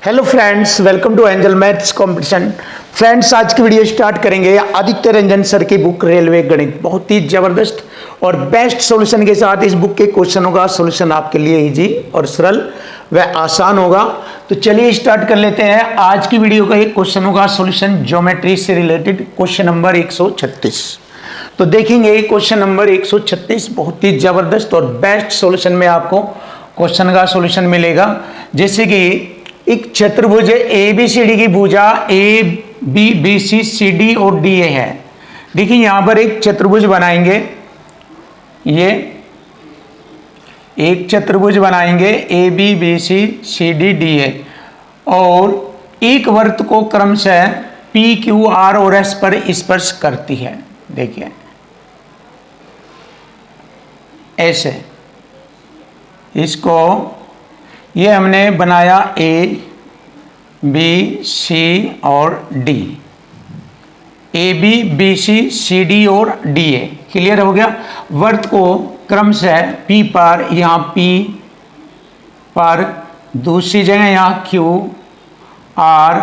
Hello friends, welcome to Angel maths competition. Friends, आज की video start करेंगे Aditya Ranjan sir की बुक रेलवे गणित। बहुत ही ज़बरदस्त और बेस्ट सॉल्यूशन के साथ इस बुक के क्वेश्चनों का सॉल्यूशन आपके लिए इजी और सरल व आसान होगा। तो चलिए स्टार्ट कर लेते हैं आज की वीडियो का। एक क्वेश्चनों का सॉल्यूशन ज्योमेट्री से रिलेटेड क्वेश्चन नंबर 136। तो देखेंगे क्वेश्चन नंबर 136 बहुत ही ज़बरदस्त और बेस्ट सॉल्यूशन में आपको क्वेश्चन का सॉल्यूशन मिलेगा। जैसे कि एक चतुर्भुज ए बी सी डी की भुजा A B B C C D और डी ए है। देखिए यहां पर एक चतुर्भुज बनाएंगे, ये एक चतुर्भुज बनाएंगे A B B C C D D A और एक वृत्त को क्रमशः पी क्यू आर और एस पर स्पर्श करती है। देखिए ऐसे इसको ये हमने बनाया ए बी सी और D, A B B C C D और डी ए। क्लियर हो गया। वृत्त को क्रमशः पी पर, यहाँ पी पर, दूसरी जगह यहाँ क्यू आर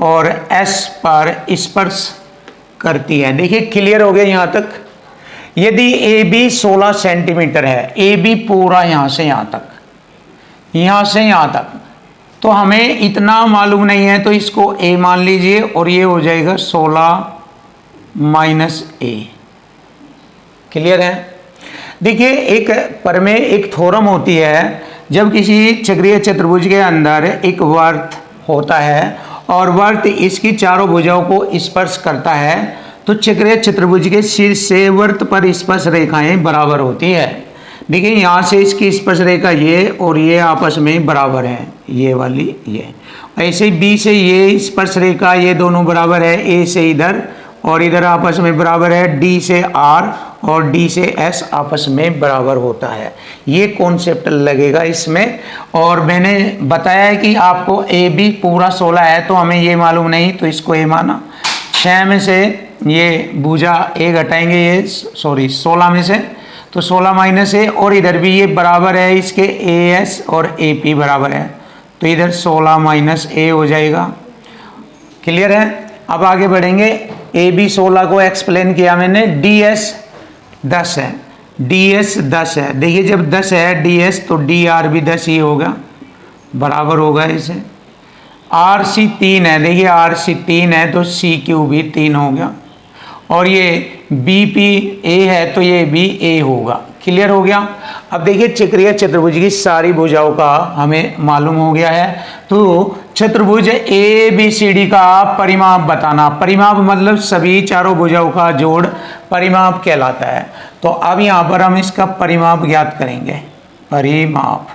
और एस पर स्पर्श करती है। देखिए क्लियर हो गया यहाँ तक। यदि ए बी 16 सेंटीमीटर है, ए बी पूरा यहाँ से यहाँ तक, यहाँ से यहाँ तक, तो हमें इतना मालूम नहीं है तो इसको a मान लीजिए और ये हो जाएगा 16 माइनस ए। क्लियर है। देखिए एक परमेय एक थ्योरम होती है, जब किसी चक्रीय चतुर्भुज के अंदर एक वृत्त होता है और वृत्त इसकी चारों भुजाओं को स्पर्श करता है तो चक्रीय चतुर्भुज के शीर्ष से वृत्त पर स्पर्श रेखाएं बराबर होती है। देखिए यहाँ से इसकी स्पर्श रेखा ये और ये आपस में बराबर है, ये वाली ये। ऐसे बी से ये स्पर्श रेखा ये दोनों बराबर है, ए से इधर और इधर आपस में बराबर है, डी से आर और डी से एस आपस में बराबर होता है। ये कॉन्सेप्ट लगेगा इसमें। और मैंने बताया है कि आपको ए बी पूरा 16 है तो हमें ये मालूम नहीं तो इसको ए माना। 6 में से ये भुजा ए घटाएंगे, ये 16 में से तो 16 माइनस ए और इधर भी ये बराबर है इसके ए एस और ए पी बराबर है तो इधर 16 माइनस ए हो जाएगा। क्लियर है। अब आगे बढ़ेंगे। ए बी 16 को एक्सप्लेन किया मैंने। डी एस 10 है, डी एस 10 है। देखिए जब 10 है डी एस तो डी आर भी 10 ही होगा, बराबर होगा इसे। आर सी 3 है, देखिए आर सी 3 है तो सी क्यू भी 3 हो गया और ये बी पी ए है तो ये भी ए होगा। क्लियर हो गया। अब देखिए चक्रीय चतुर्भुज की सारी भुजाओं का हमें मालूम हो गया है। तो चतुर्भुज ए बी सी डी का परिमाप बताना। परिमाप मतलब सभी चारों भुजाओं का जोड़ परिमाप कहलाता है। तो अब यहाँ पर हम इसका परिमाप ज्ञात करेंगे। परिमाप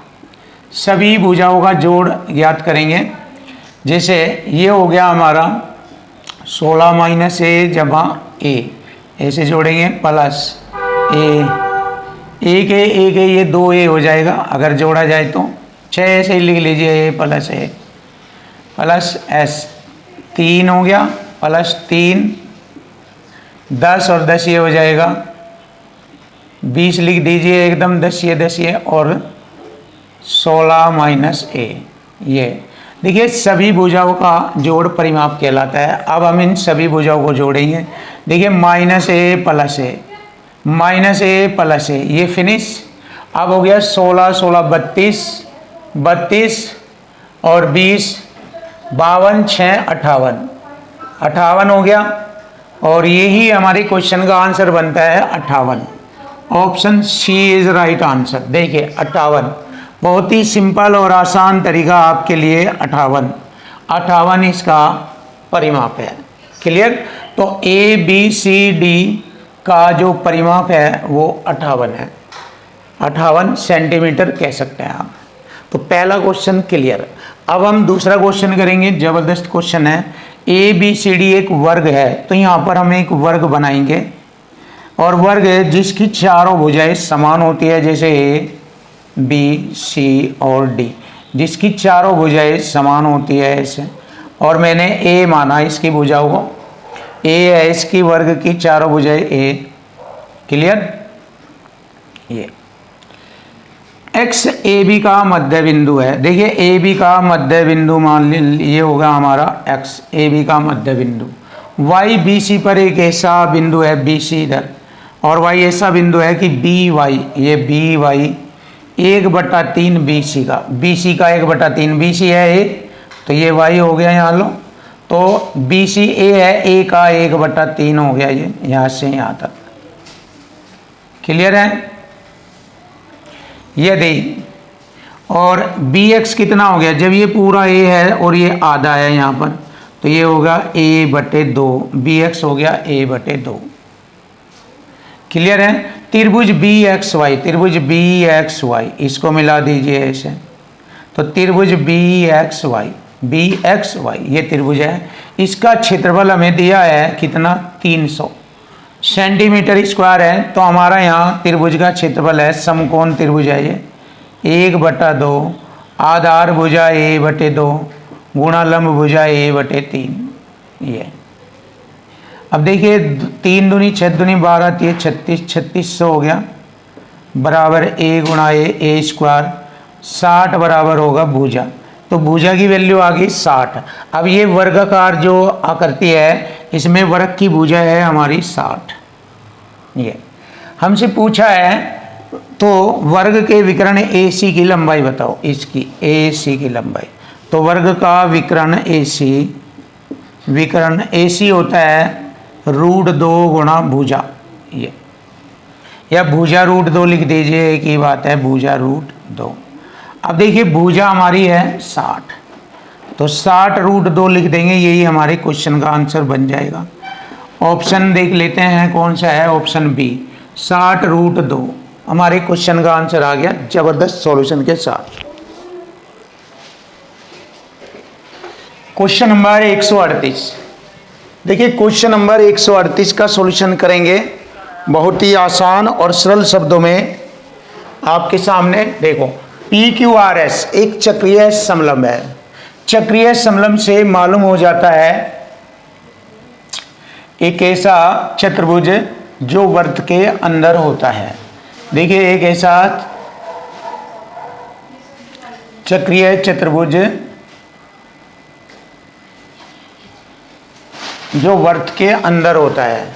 सभी भुजाओं का जोड़ ज्ञात करेंगे। जैसे ये हो गया हमारा 16 माइनस ए जमा ए, ऐसे जोड़ेंगे प्लस ए, एक ए ये 2 ए हो जाएगा अगर जोड़ा जाए तो। 6 ऐसे ही लिख लीजिए ए प्लस एस 3 हो गया प्लस 3 10 और 10 ये हो जाएगा 20 लिख दीजिए एकदम 10 ये और 16 माइनस ए। ये देखिए सभी भुजाओं का जोड़ परिमाप कहलाता है। अब हम इन सभी भुजाओं को जोड़ेंगे। देखिए माइनस ए प्लस ए ये फिनिश। अब हो गया 16 32 और 20 52 6 58 हो गया और यही हमारे क्वेश्चन का आंसर बनता है 58। Option C is right answer. देखिए 58 बहुत ही सिंपल और आसान तरीका आपके लिए। 58 इसका परिमाप है। क्लियर। तो ए बी सी डी का जो परिमाप है वो 58 है। 58 सेंटीमीटर कह सकते हैं आप। तो पहला क्वेश्चन क्लियर। अब हम दूसरा क्वेश्चन करेंगे। जबरदस्त क्वेश्चन है। ए बी सी डी एक वर्ग है तो यहाँ पर हम एक वर्ग बनाएंगे और वर्ग जिसकी चारों भुजाएं समान होती है, जैसे ए बी सी और डी, जिसकी चारों भुजाएं समान होती है ऐसे। और मैंने ए माना इसकी भुजाओं को, ए है इसकी वर्ग की चारों भुजाएं ए। क्लियर। ये एक्स ए बी का मध्य बिंदु है। देखिए ए बी का मध्य बिंदु मान लीजिए ये होगा हमारा एक्स, ए बी का मध्य बिंदु। वाई बी सी पर एक ऐसा बिंदु है बी सी इधर, और वाई ऐसा बिंदु है कि बी वाई, ये बी वाई 1/3 बी सी का, बी सी का 1/3, बी सी है ए, तो ये वाई हो गया यहाँ लो, तो बी सी ए है, ए का 1/3 हो गया ये, यहाँ से यहाँ तक। क्लियर है? यदि और बी एक्स कितना हो गया, जब ये पूरा ए है और ये आधा है यहाँ पर, तो ये होगा a/2, बी एक्स हो गया a/2। क्लियर है? त्रिभुज बी एक्स वाई, त्रिभुज बी एक्स वाई इसको मिला दीजिए ऐसे, तो त्रिभुज बी एक्स वाई ये त्रिभुज है। इसका क्षेत्रफल हमें दिया है कितना, 300 सेंटीमीटर स्क्वायर है। तो हमारा यहाँ त्रिभुज का क्षेत्रफल है, समकोण त्रिभुज है ये, 1/2 आधार भुजा a/2 गुणा लंब भुजा a/3 ये। अब देखिए 3 दूनी 6 दूनी 12 3 36, 3600 हो गया, बराबर a गुणा ए स्क्वायर, 60 बराबर होगा भुजा, तो भुजा की वैल्यू आ गई 60। अब ये वर्गाकार जो आकृति है इसमें वर्ग की भुजा है हमारी 60। ये हमसे पूछा है तो वर्ग के विकर्ण AC की लंबाई बताओ, इसकी AC की लंबाई, तो वर्ग का विकर्ण AC होता है √2 गुणा भुजा, ये या भुजा √2 लिख दीजिए, एक ही बात है, भुजा √2। अब देखिए भुजा हमारी है 60, तो 60 √2 लिख देंगे, यही हमारे क्वेश्चन का आंसर बन जाएगा। ऑप्शन देख लेते हैं कौन सा है, ऑप्शन बी 60 √2 हमारे क्वेश्चन का आंसर आ गया, जबरदस्त सॉल्यूशन के साथ। क्वेश्चन नंबर 138, देखिए क्वेश्चन नंबर 138 का सॉल्यूशन करेंगे बहुत ही आसान और सरल शब्दों में आपके सामने। देखो PQRS एक चक्रीय समलंब है, चक्रीय समलंब से मालूम हो जाता है एक ऐसा चतुर्भुज जो वृत्त के अंदर होता है। देखिए एक ऐसा चक्रीय चतुर्भुज जो वृत्त के अंदर होता है,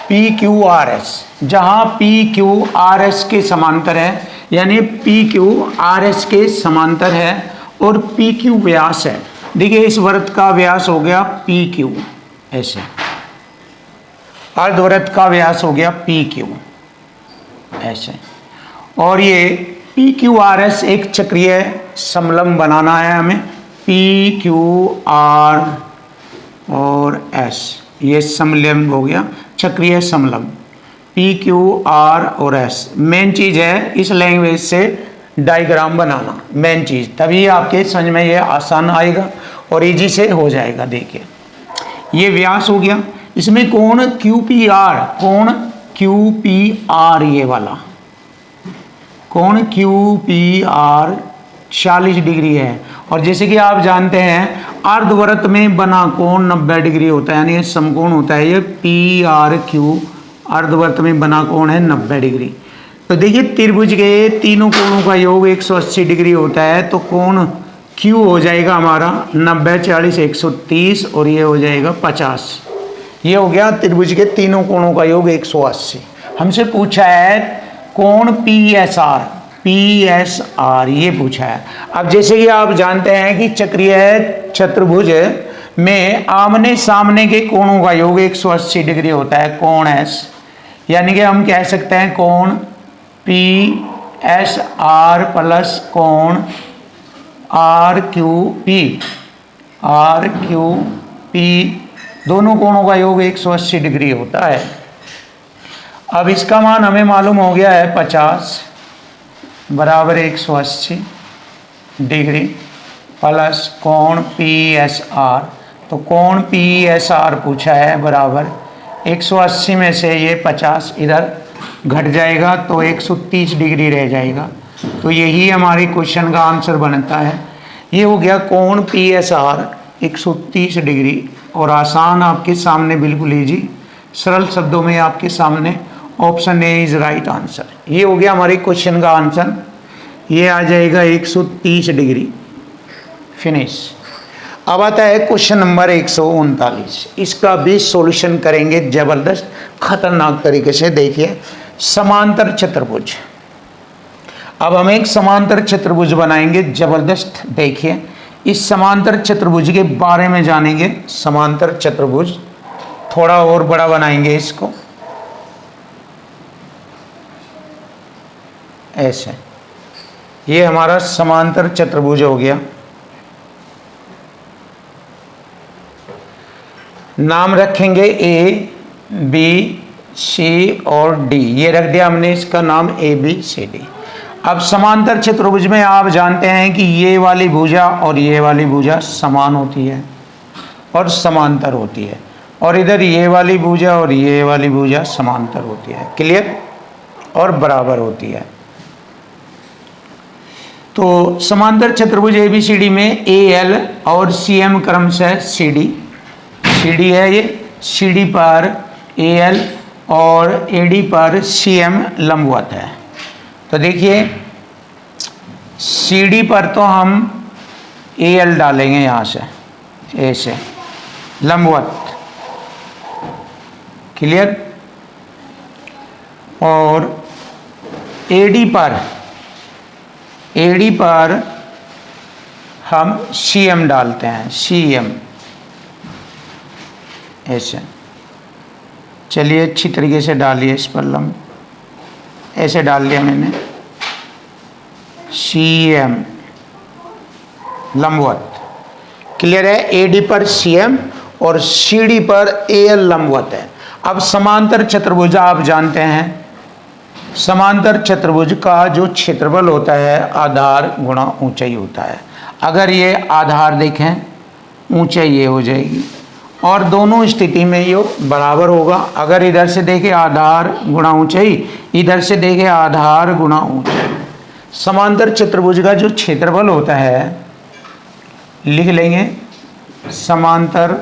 PQRS, जहां PQRS के समांतर है, यानी PQRS के समांतर है और PQ व्यास है। देखिए इस वृत्त का व्यास हो गया PQ, ऐसे अर्धवृत्त का व्यास हो गया PQ ऐसे, और ये PQRS एक चक्रीय समलंब बनाना है हमें, PQR और S ये समलंब हो गया, चक्रीय समलंब PQR और S। मेन चीज है इस लैंग्वेज से डायग्राम बनाना, मेन चीज, तभी आपके समझ में ये आसान आएगा और इजी से हो जाएगा। देखिए ये व्यास हो गया, इसमें कोण QPR, ये वाला कोण QPR 40 डिग्री है, और जैसे कि आप जानते हैं अर्धवृत्त में बना कोण 90 डिग्री होता है, यानी ये समकोण होता है, ये PRQ अर्धवृत्त में बना कोण है 90 डिग्री। तो देखिए त्रिभुज के तीनों कोणों का योग 180 डिग्री होता है, तो कोण Q हो जाएगा हमारा 90 40 130 और ये हो जाएगा 50। ये हो गया त्रिभुज के तीनों कोणों का योग 180। हमसे पूछा है कोण PSR ये पूछा है। अब जैसे कि आप जानते हैं कि चक्रीय चतुर्भुज में आमने सामने के कोणों का योग 180 डिग्री होता है, कोण S, यानी कि हम कह सकते हैं कोण PSR प्लस कोण RQP दोनों कोणों का योग 180 डिग्री होता है। अब इसका मान हमें मालूम हो गया है 50 बराबर 180 डिग्री प्लस कोण PSR, तो कोण PSR पूछा है बराबर 180 में से ये 50 इधर घट जाएगा तो 130 डिग्री रह जाएगा, तो यही हमारे क्वेश्चन का आंसर बनता है। ये हो गया कोण PSR 130 डिग्री, और आसान आपके सामने बिल्कुल इजी सरल शब्दों में आपके सामने option A is right answer. ये हो गया हमारे क्वेश्चन का आंसर। ये आ जाएगा 130 डिग्री। फिनिश। अब आता है क्वेश्चन नंबर 139। इसका भी सॉल्यूशन करेंगे जबरदस्त खतरनाक तरीके से। देखिए, समांतर चतुर्भुज। अब हम एक समांतर चतुर्भुज बनाएंगे जबरदस्त। देखिए, इस समांतर चतुर्भुज के बारे में जानेंगे। समांतर चतुर्भुज थोड़ा और बड़ा बनाएंगे इसको, ऐसे। ये हमारा समांतर चतुर्भुज हो गया। नाम रखेंगे ए, बी, सी और डी। ये रख दिया हमने इसका नाम ए, बी, सी, डी। अब समांतर चतुर्भुज में आप जानते हैं कि ये वाली भुजा और ये वाली भुजा समान होती है और समांतर होती है, और इधर ये वाली भुजा और ये वाली भुजा समांतर होती है। क्लियर? और बराबर होती है। तो समांतर चतुर्भुज ए बी सी डी में ए एल और सी एम क्रमशः सी डी है। ये सी डी पर ए एल और ए डी पर सी एम लंबवत है। तो देखिए, सी डी पर तो हम ए एल डालेंगे यहाँ से, ऐसे लंबवत। क्लियर? और ए डी पर हम सी एम डालते हैं, सी एम, ऐसे। चलिए अच्छी तरीके से डालिए इस पर लंब, ऐसे डाल लिया मैंने, सी एम लंबवत। क्लियर है? ए डी पर सी एम और सी डी पर ए एल लंबवत है। अब समांतर चतुर्भुज आप जानते हैं, समांतर चतुर्भुज का जो क्षेत्रफल होता है आधार गुणा ऊंचाई होता है। अगर ये आधार देखें, ऊंचाई ये हो जाएगी, और दोनों स्थिति में ये बराबर होगा। अगर इधर से देखें आधार गुणा ऊंचाई, इधर से देखें आधार गुणा ऊंचाई। समांतर चतुर्भुज का जो क्षेत्रफल होता है, लिख लेंगे, समांतर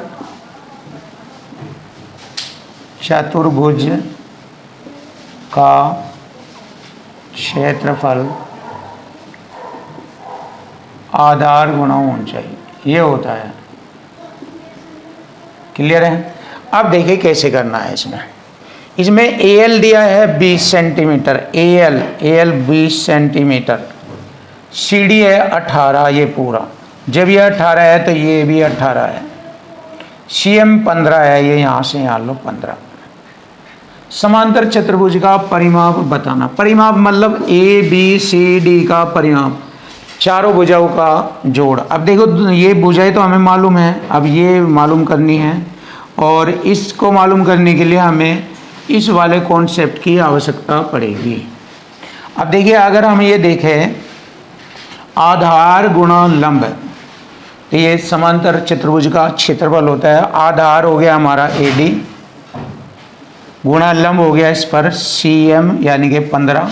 चतुर्भुज का क्षेत्रफल आधार गुणा ऊंचाई, ये होता है। क्लियर है? अब देखिए कैसे करना है इसमें ए एल दिया है 20 centimetre, A L 20 centimetre, C D है 18, ये पूरा। जब ये 18 है तो ये भी 18 है, सी एम 15 है, ये यहाँ से यहाँ लो 15। समांतर चतुर्भुज का परिमाप बताना। परिमाप मतलब ए बी सी डी का परिमाप, चारों भुजाओं का जोड़। अब देखो, ये भुजाएं तो हमें मालूम है, अब ये मालूम करनी है, और इसको मालूम करने के लिए हमें इस वाले कॉन्सेप्ट की आवश्यकता पड़ेगी। अब देखिए, अगर हम ये देखें आधार गुणा लंब, तो ये समांतर चतुर्भुज का क्षेत्रफल होता है। आधार हो गया हमारा ए डी, गुणा लंब हो गया इस पर सी एम यानी कि 15,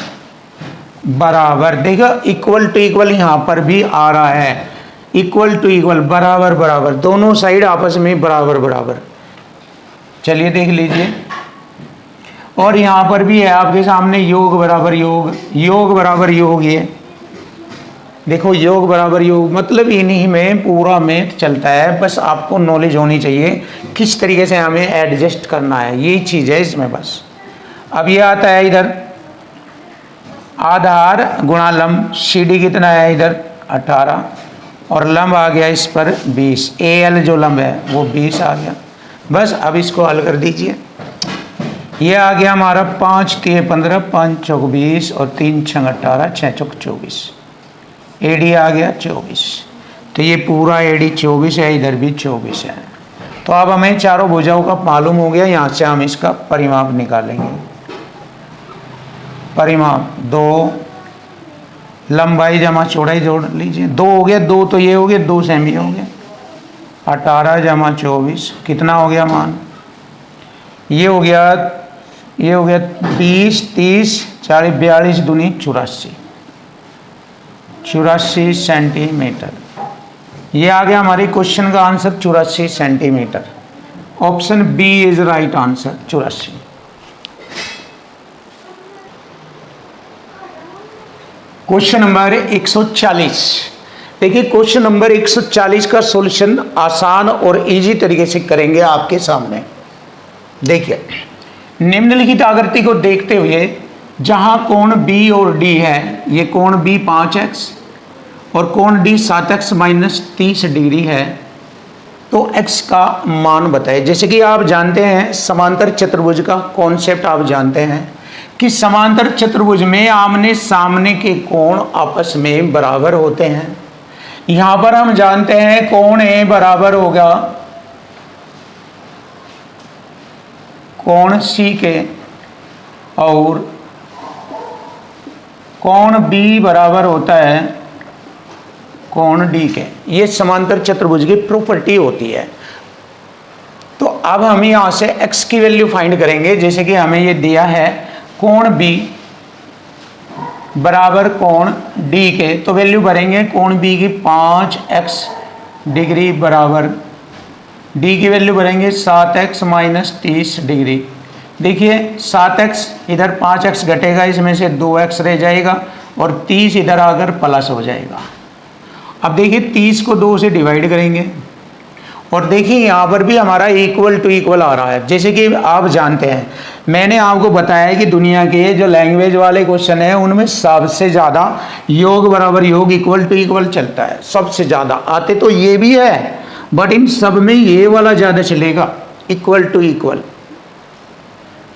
बराबर। देखो इक्वल टू इक्वल यहाँ पर भी आ रहा है, इक्वल टू इक्वल, बराबर बराबर, दोनों साइड आपस में बराबर बराबर। चलिए देख लीजिए, और यहाँ पर भी है आपके सामने योग बराबर योग, योग बराबर योग। ये देखो योग बराबर योग, मतलब इन्हीं में पूरा मैथ चलता है। बस आपको नॉलेज होनी चाहिए किस तरीके से हमें एडजस्ट करना है, यही चीज़ है इसमें बस। अब ये आता है इधर आधार गुणा लंब, सी डी कितना है इधर 18, और लंब आ गया इस पर 20, ए एल जो लंब है वो 20 आ गया। बस अब इसको हल कर दीजिए। ये आ गया हमारा 5 3 15, 5 चौक 20 और 3 6 18, 6 चौक 24। ए डी आ गया 24, तो ये पूरा ए डी 24 है, इधर भी 24 है। तो अब हमें चारों भुजाओं का मालूम हो गया, यहाँ से हम इसका परिमाप निकालेंगे। परिमाप 2 लंबाई जमा चौड़ाई जोड़ लीजिए, 2 हो गया, 2 तो ये हो गया, 2 सेमी हो गया। 18 जमा 24 कितना हो गया मान, ये हो गया 20 30 40 42 दूनी 84 सेंटीमीटर। ये आ गया हमारे क्वेश्चन का answer 84 centimetre. Option B is right answer 84। Question number 140। देखिए क्वेश्चन नंबर 140 का सॉल्यूशन आसान और इजी तरीके से करेंगे आपके सामने। देखिए निम्नलिखित आकृति को देखते हुए जहां कोण बी और डी है, ये कोण बी 5x और कोण डी 7x माइनस 30 डिग्री है, तो x का मान बताए। जैसे कि आप जानते हैं समांतर चतुर्भुज का कॉन्सेप्ट आप जानते हैं कि समांतर चतुर्भुज में आमने सामने के कोण आपस में बराबर होते हैं। यहां पर हम जानते हैं कोण ए बराबर होगा कोण सी के और कोण बी बराबर होता है कोण डी के। ये समांतर चतुर्भुज की प्रॉपर्टी होती है। तो अब हम यहां से x की वैल्यू फाइंड करेंगे। जैसे कि हमें ये दिया है कोण b बराबर कोण d के, तो वैल्यू भरेंगे कोण b की 5x डिग्री बराबर d की वैल्यू भरेंगे 7x माइनस 30 डिग्री। देखिए 7x इधर 5x घटेगा, इसमें से 2x रह जाएगा और 30 इधर आकर प्लस हो जाएगा। अब देखिए 30 को 2 से डिवाइड करेंगे और देखिए यहाँ पर भी हमारा इक्वल टू इक्वल आ रहा है। जैसे कि आप जानते हैं मैंने आपको बताया कि दुनिया के जो लैंग्वेज वाले क्वेश्चन है उनमें सबसे ज़्यादा योग बराबर योग इक्वल टू इक्वल चलता है। सबसे ज़्यादा आते तो ये भी है बट इन सब में ये वाला ज़्यादा चलेगा, इक्वल टू इक्वल।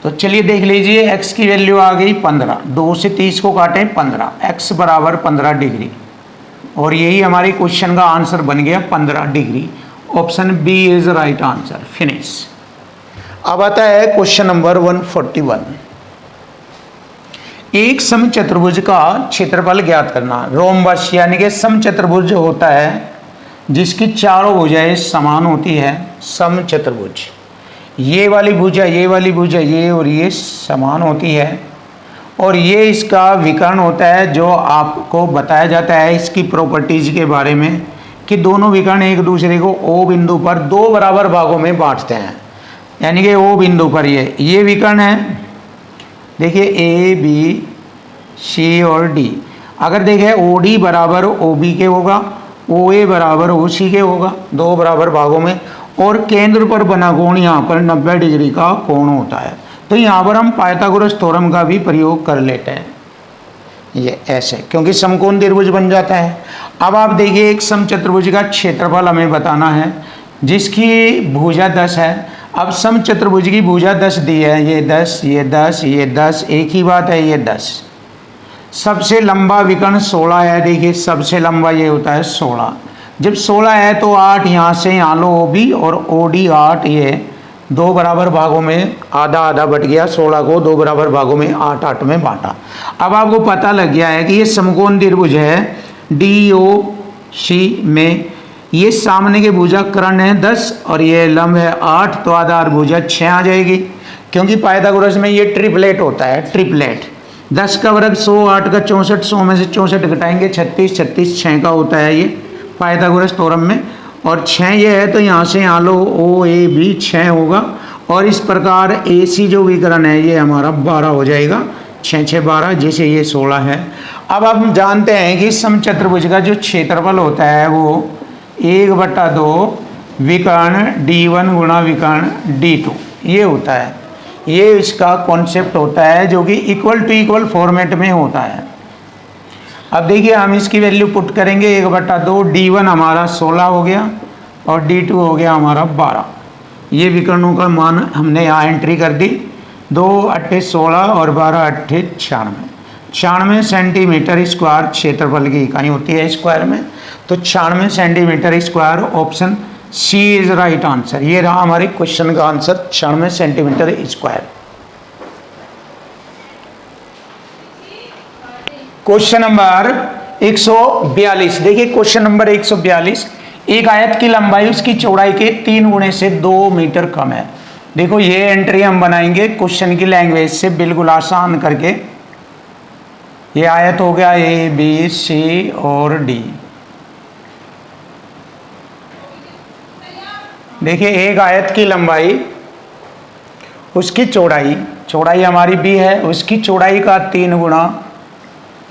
तो चलिए देख लीजिए x की वैल्यू आ गई 15, 2 से 30 को काटें 15, x बराबर 15 डिग्री और यही हमारे क्वेश्चन का आंसर बन गया 15 degree. Option B is right answer. Finish. अब आता है क्वेश्चन नंबर 141। एक समचतुर्भुज का क्षेत्रफल ज्ञात करना। रोम्बस यानी कि समचतुर्भुज होता है जिसकी चारों भुजाएं समान होती है। समचतुर्भुज ये वाली भुजा, ये वाली भुजा, ये और ये समान होती है और ये इसका विकर्ण होता है जो आपको बताया जाता है इसकी प्रॉपर्टीज के बारे में कि दोनों विकर्ण एक दूसरे को O बिंदु पर दो बराबर भागों में बांटते हैं। यानी कि O बिंदु पर ये विकर्ण है। देखिए A B C और D। अगर देखें OD बराबर OB के होगा, OA बराबर OC के होगा, दो बराबर भागों में, और केंद्र पर बना कोण यहाँ पर 90 डिग्री का कोण होता है। तो यहाँ पर हम पाइथागोरस थ्योरम का भी प्रयोग कर लेते हैं, ये ऐसे, क्योंकि समकोण त्रिभुज बन जाता है। अब आप देखिए एक समचतुर्भुज का क्षेत्रफल हमें बताना है जिसकी भुजा 10 है। अब समचतुर्भुज की भुजा 10 दी है, ये 10, ये 10, ये 10, एक ही बात है, ये 10। सबसे लंबा विकर्ण 16 है। देखिए सबसे लंबा ये होता है 16। जब 16 है तो 8 यहाँ से यहाँ लो OB और OD 8, ये दो बराबर भागों में आधा आधा बट गया। 16 को दो बराबर भागों में 8 में बांटा। अब आपको पता लग गया है कि ये समकोण त्रिभुज है DOC में। ये सामने के भुजा कर्ण है 10 और ये लंब है 8, तो आधार भुजा 6 आ जाएगी। क्योंकि पाइथागोरस में ये ट्रिपलेट होता है, ट्रिपलेट। 10 का वर्ग 100, 8 का 64, 100 में से 64 घटाएंगे 36, 36 6 का होता है ये पाइथागोरस थ्योरम में। और 6 ये है तो यहाँ से यहाँ लो OAB 6 होगा और इस प्रकार AC जो विकर्ण है ये हमारा 12 हो जाएगा। 6 6 12, जैसे ये 16 है। अब हम जानते हैं कि समचतुर्भुज का जो क्षेत्रफल होता है वो 1/2 विकर्ण D1 गुणा विकर्ण D2 ये होता है। ये इसका कॉन्सेप्ट होता है जो कि इक्वल टू इक्वल फॉर्मेट में होता है। अब देखिए हम इसकी वैल्यू पुट करेंगे 1/2। D1 हमारा 16 हो गया और D2 हो गया हमारा 12। ये विकर्णों का मान हमने यहाँ एंट्री कर दी। 2 8 16 और 12 8 96। 96 सेंटीमीटर स्क्वायर क्षेत्रफल की इकाई होती है स्क्वायर में। तो 96 centimetre square. Option C is right answer. ये रहा हमारे क्वेश्चन का answer, 96 centimetre square. Question number 142। देखिए क्वेश्चन नंबर 142। एक आयत की लंबाई उसकी चौड़ाई के 3 गुणे से 2 मीटर कम है। देखो ये एंट्री हम बनाएंगे क्वेश्चन की लैंग्वेज से बिल्कुल आसान करके। ये आयत हो गया A B C और D। देखिए एक आयत की लंबाई उसकी चौड़ाई हमारी B है, उसकी चौड़ाई का 3 गुना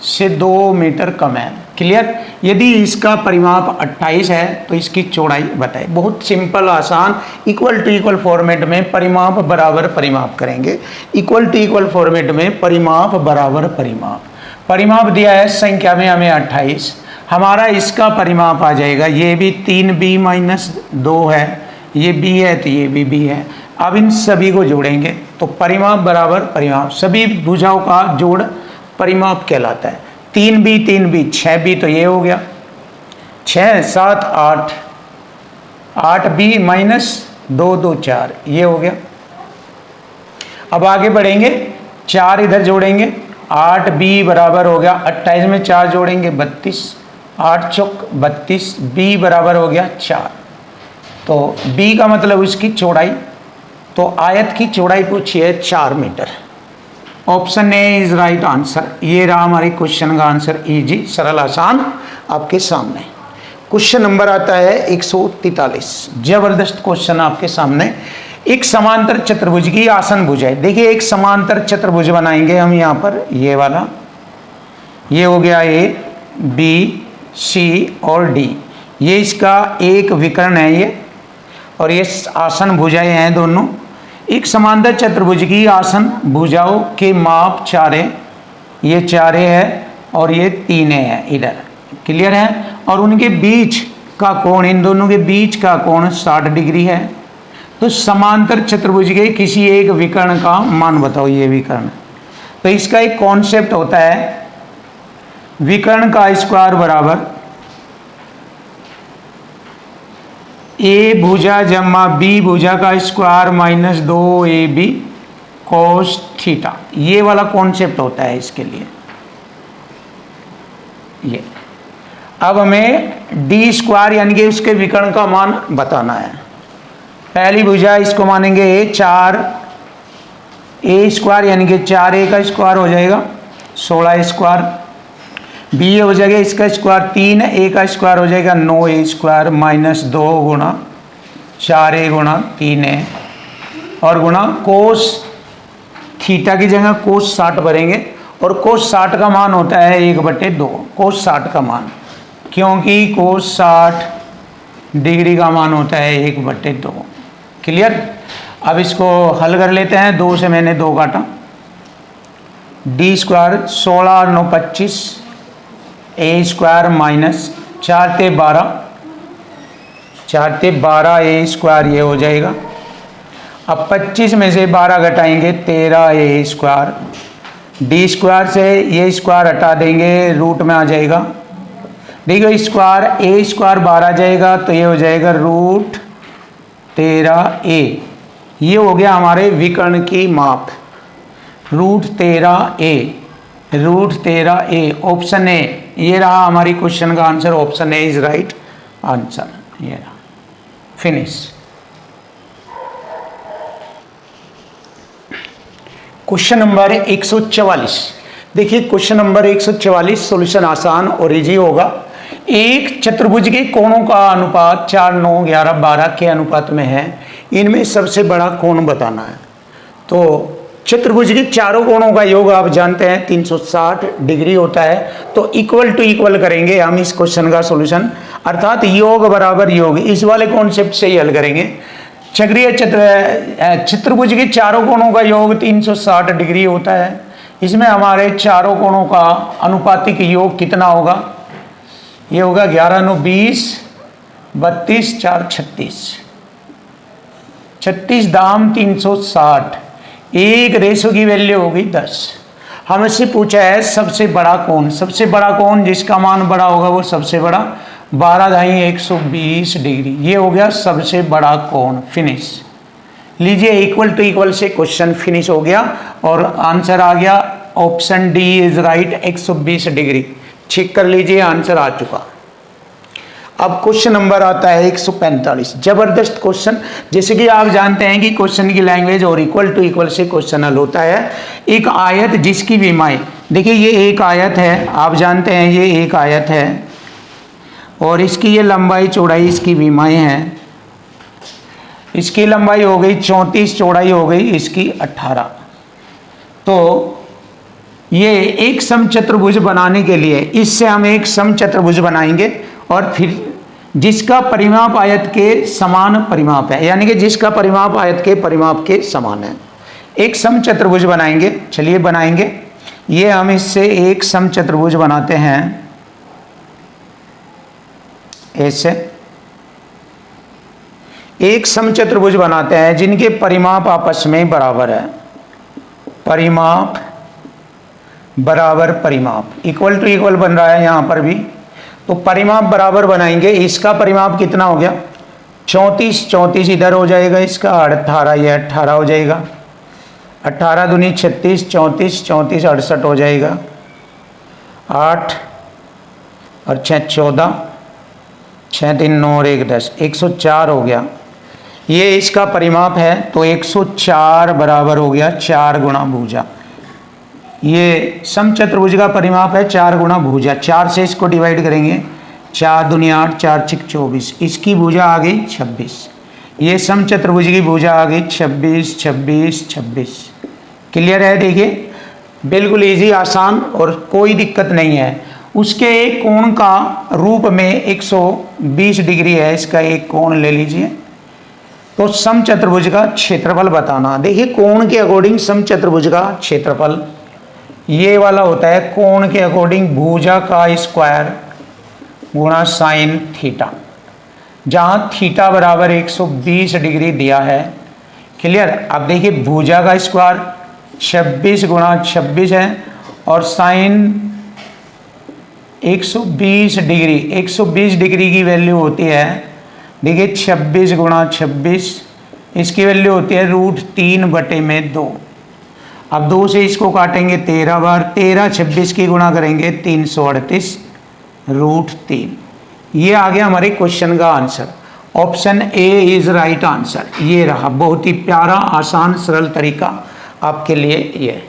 से 2 मीटर कम है। क्लियर। यदि इसका परिमाप 28 है तो इसकी चौड़ाई बताए। बहुत सिंपल आसान इक्वल टू इक्वल फॉर्मेट में परिमाप बराबर परिमाप करेंगे। इक्वल टू इक्वल फॉर्मेट में परिमाप बराबर परिमाप। परिमाप दिया है संख्या में हमें 28, हमारा इसका परिमाप आ जाएगा, ये भी 3b-2 है, ये b है तो ये भी b है। अब इन सभी को जोड़ेंगे तो परिमाप बराबर परिमाप, सभी भुजाओं का जोड़ परिमाप कहलाता है। 3b 6b तो ये हो गया, 6 7 8, 8b-2 2 4 ये हो गया। अब आगे बढ़ेंगे, 4 इधर जोड़ेंगे, 8b बराबर हो गया 28 में 4 जोड़ेंगे 32, 8 चौक 32, b बराबर हो गया 4। तो b का मतलब उसकी चौड़ाई, तो आयत की चौड़ाई पूछी है 4 metre. Option A is right answer. ये रहा हमारे क्वेश्चन का आंसर, इजी सरल आसान आपके सामने। क्वेश्चन नंबर आता है 143। जबरदस्त क्वेश्चन आपके सामने। एक समांतर चतुर्भुज की आसन भुजाएं। देखिए एक समांतर चतुर्भुज बनाएंगे हम यहाँ पर, ये वाला, ये हो गया ए बी सी और डी, ये इसका एक विकर्ण है ये, और ये आसन भुजाएं हैं दोनों। एक समांतर चतुर्भुज की आसन भुजाओं के माप 4 है, ये 4 है और ये 3 है इधर। क्लियर है। और उनके बीच का कोण, इन दोनों के बीच का कोण 60 डिग्री है। तो समांतर चतुर्भुज के किसी एक विकर्ण का मान बताओ, ये विकर्ण। तो इसका एक कॉन्सेप्ट होता है विकर्ण का स्क्वायर बराबर ए भुजा जमा बी भुजा का square minus 2ab cos theta, ये वाला कॉन्सेप्ट होता है इसके लिए ये। अब हमें डी स्क्वायर यानी कि उसके विकर्ण का मान बताना है। पहली भुजा इसको मानेंगे ए, 4 ए स्क्वायर यानी कि 4a का स्क्वायर हो जाएगा 16 स्क्वायर, बी हो जाएगा इसका स्क्वायर 3, ए का स्क्वायर हो जाएगा 9a स्क्वायर माइनस 2 गुणा 4a गुणा 3a और गुणा कोस थीटा की जगह कोस 60 भरेंगे, और कोस 60 का मान होता है 1/2। कोस 60 का मान, क्योंकि कोस 60 डिग्री का मान होता है 1/2। क्लियर। अब इसको हल कर लेते हैं। 2 से मैंने 2 काटा, डी स्क्वायर 16 और 9 25, ए स्क्वायर माइनस 4 ते 12, 4 ते 12 ए स्क्वायर ये हो जाएगा। अब 25 में से 12 घटाएंगे 13 ए स्क्वायर, डी स्क्वायर से ये स्क्वायर हटा देंगे रूट में आ जाएगा, देखिए स्क्वायर ए स्क्वायर 12 जाएगा तो ये हो जाएगा रूट 13a। ये हो गया हमारे विकर्ण की माप, root 13a, root 13a। Option A ये रहा हमारी क्वेश्चन का answer, option A is right answer. ये रहा, फिनिश। Question number 144। देखिए क्वेश्चन नंबर 144 सॉल्यूशन आसान और इजी होगा। एक चतुर्भुज के कोणों का अनुपात 4 9 11 12 के अनुपात में है, इनमें सबसे बड़ा कोण बताना है। तो चतुर्भुज के चारों कोणों का योग आप जानते हैं 360 डिग्री होता है, तो इक्वल टू इक्वल करेंगे हम इस क्वेश्चन का सॉल्यूशन, अर्थात योग बराबर योग, इस वाले कॉन्सेप्ट से ही हल करेंगे। चक्रीय चतुर्भुज के चारों कोणों का योग 360 डिग्री होता है, इसमें हमारे चारों कोणों का अनुपातिक योग कितना होगा? ये होगा 11 9 20, 32 4 36, 36 दाम 360, एक रेशो की वैल्यू होगी 10। हमसे पूछा है सबसे बड़ा कोण, सबसे बड़ा कोण जिसका मान बड़ा होगा वो सबसे बड़ा, 12 दाई 120 डिग्री, ये हो गया सबसे बड़ा कोण। फिनिश। लीजिए इक्वल टू इक्वल से क्वेश्चन फिनिश हो गया और आंसर आ गया option D is right 120 degree. Check कर लीजिए आंसर आ चुका। अब क्वेश्चन नंबर आता है 145। जबरदस्त क्वेश्चन, जैसे कि आप जानते हैं कि क्वेश्चन की लैंग्वेज और इक्वल टू इक्वल से क्वेश्चन हल होता है। एक आयत जिसकी विमाएं, देखिए ये एक आयत है, आप जानते हैं ये एक आयत है और इसकी ये लंबाई चौड़ाई इसकी विमाएं हैं। इसकी लंबाई हो गई 34, चौड़ाई हो गई इसकी 18। तो ये एक समचतुर्भुज बनाने के लिए इससे हम एक समचतुर्भुज बनाएंगे और फिर जिसका परिमाप आयत के समान परिमाप है, यानी कि जिसका परिमाप आयत के परिमाप के समान है, एक समचतुर्भुज बनाएंगे। चलिए बनाएंगे। ये हम इससे एक समचतुर्भुज बनाते हैं ऐसे, एक समचतुर्भुज बनाते हैं जिनके परिमाप आपस में बराबर है, परिमाप बराबर परिमाप, इक्वल टू इक्वल बन रहा है यहां पर भी। तो परिमाप बराबर बनाएंगे। इसका परिमाप कितना हो गया 34, 34 इधर हो जाएगा, इसका 18, ये 18 हो जाएगा, 18 दूनी 36, 34, 34 68 हो जाएगा, 8 और 6 14, 6 3 9 और 1 10, 104 हो गया। ये इसका परिमाप है। तो 104 बराबर हो गया 4 गुणा भुजा। ये समचतुर्भुज का परिमाप है 4 गुणा भुजा। 4 से इसको डिवाइड करेंगे, 4 दूनी 8, 4 6 24, इसकी भुजा आ गई 26। ये समचतुर्भुज की भुजा आ गई 26 26 26। क्लियर है? देखिए बिल्कुल इजी, आसान और कोई दिक्कत नहीं है। उसके एक कोण का रूप में 120 डिग्री है, इसका एक कोण ले लीजिए। तो समचतुर्भुज का क्षेत्रफल बताना। देखिए कोण के अकॉर्डिंग समचतुर्भुज का क्षेत्रफल ये वाला होता है, कोण के अकॉर्डिंग भुजा का स्क्वायर गुणा साइन थीटा, जहां थीटा बराबर 120 डिग्री दिया है। क्लियर? अब देखिए भुजा का स्क्वायर 26 गुणा 26 है और साइन 120 डिग्री, 120 डिग्री की वैल्यू होती है, देखिए 26 गुणा 26, इसकी वैल्यू होती है √3/2। अब 2 से इसको काटेंगे 13 बार, 13 26 की गुणा करेंगे 338 √3। ये आ गया हमारे क्वेश्चन का answer. Option A is right answer. ये रहा, बहुत ही प्यारा आसान सरल तरीका आपके लिए ये।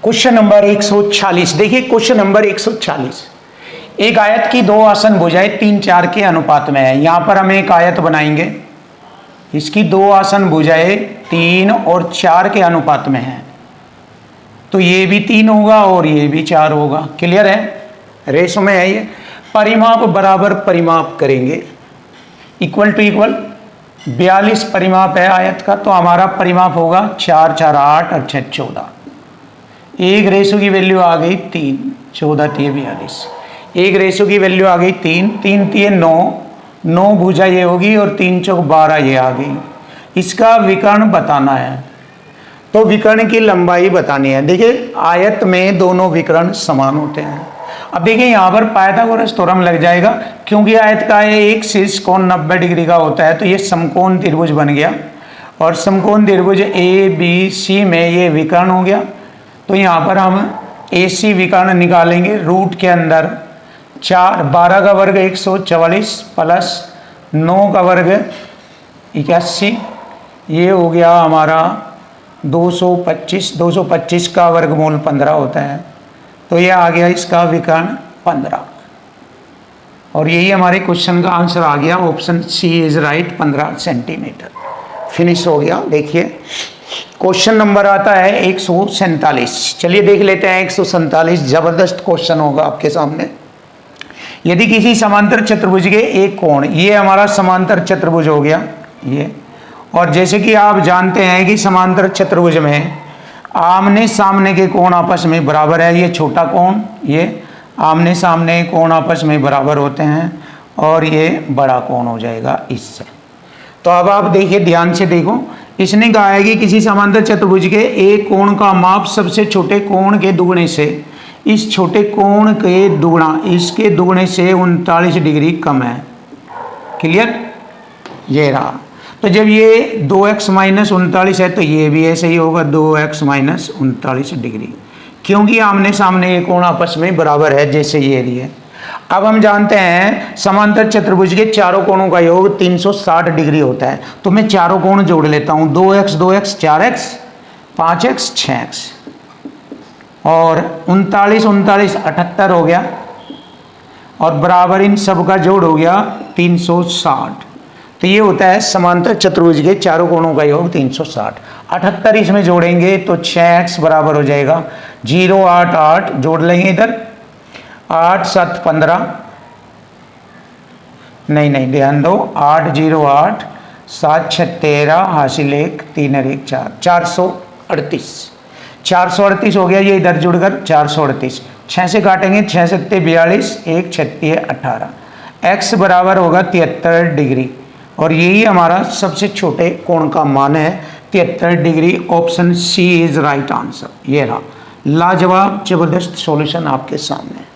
Question number 146। देखिए क्वेश्चन नंबर 146, एक आयत की 2 आसन भुजाएं 3 4 के अनुपात में है। यहां पर हम एक आयत बनाएंगे, इसकी 2 आसन भुजाएं 3 और 4 के अनुपात में है। तो ये भी 3 होगा और ये भी 4 होगा। क्लियर है? रेशो में है ये। परिमाप बराबर परिमाप करेंगे, इक्वल टू इक्वल। 42 परिमाप है आयत का, तो हमारा परिमाप होगा 4 4 8 और 6 14। एक रेशो की वैल्यू आ गई 3, 14 3 42। एक रेशो की वैल्यू आ गई 3, 3 3 9, 9 भुजा ये होगी और 3 चौक 12 ये आ गई। इसका विकर्ण बताना है, तो विकर्ण की लंबाई बतानी है। देखिए आयत में दोनों विकर्ण समान होते हैं। अब देखिए यहाँ पर पाइथागोरस थ्योरम लग जाएगा, क्योंकि आयत का एक शीर्ष कोण 90 डिग्री का होता है, तो ये समकोण त्रिभुज बन गया और समकोण त्रिभुज ABC में ये विकर्ण हो गया। तो यहाँ पर हम AC विकर्ण निकालेंगे। रूट के अंदर 4, 12 का वर्ग 144 प्लस 9 का वर्ग 81, ये हो गया हमारा 225। 225 का वर्गमूल 15 होता है, तो ये आ गया इसका विकर्ण 15। और यही हमारे क्वेश्चन का आंसर आ गया। Option C is right, 15 centimetre. Finish हो गया। देखिए क्वेश्चन नंबर आता है 147। चलिए देख लेते हैं 147। जबरदस्त क्वेश्चन होगा आपके सामने। यदि किसी समांतर चतुर्भुज के एक कोण, ये हमारा समांतर चतुर्भुज हो गया ये, और जैसे कि आप जानते हैं कि समांतर चतुर्भुज में आमने सामने के कोण आपस में बराबर है। ये छोटा कोण, ये आमने सामने कोण आपस में बराबर होते हैं और ये बड़ा कोण हो जाएगा इससे। तो अब आप देखिए, ध्यान से देखो। इसने कहा है कि किसी समांतर चतुर्भुज के एक कोण का माप सबसे छोटे कोण के दुगने से, इस छोटे कोण के दुगना, इसके दुगने से 39 डिग्री कम है। क्लियर? ये रहा। तो जब ये 2x माइनस 39 है तो ये भी ऐसे ही होगा 2x माइनस 39 डिग्री, क्योंकि आमने सामने ये कोण आपस में बराबर है, जैसे ये लिए। अब हम जानते हैं समांतर चतुर्भुज के चारों कोणों का योग 360 डिग्री होता है। तो मैं चारों कोण जोड़ लेता हूं, 2x 2x 4x 5x 6x और 39 39 78 हो गया और बराबर इन सब का जोड़ हो गया 360। तो ये होता है समांतर चतुर्भुज के चारों कोणों का योग 360। 78 इसमें जोड़ेंगे तो 6x बराबर हो जाएगा 0 8 8, जोड़ लेंगे इधर 8 7 15, नहीं ध्यान दो, 8 0 8 7 6 13, हासिल 1 3 और 1 4, 438 हो गया। ये इधर जुड़कर 438, 6 से काटेंगे 6 7 42, 1 36 18, x बराबर होगा 73 डिग्री और यही हमारा सबसे छोटे कोण का मान है 73 degree. Option C is right answer. ये रहा लाजवाब जबरदस्त सॉल्यूशन आपके सामने।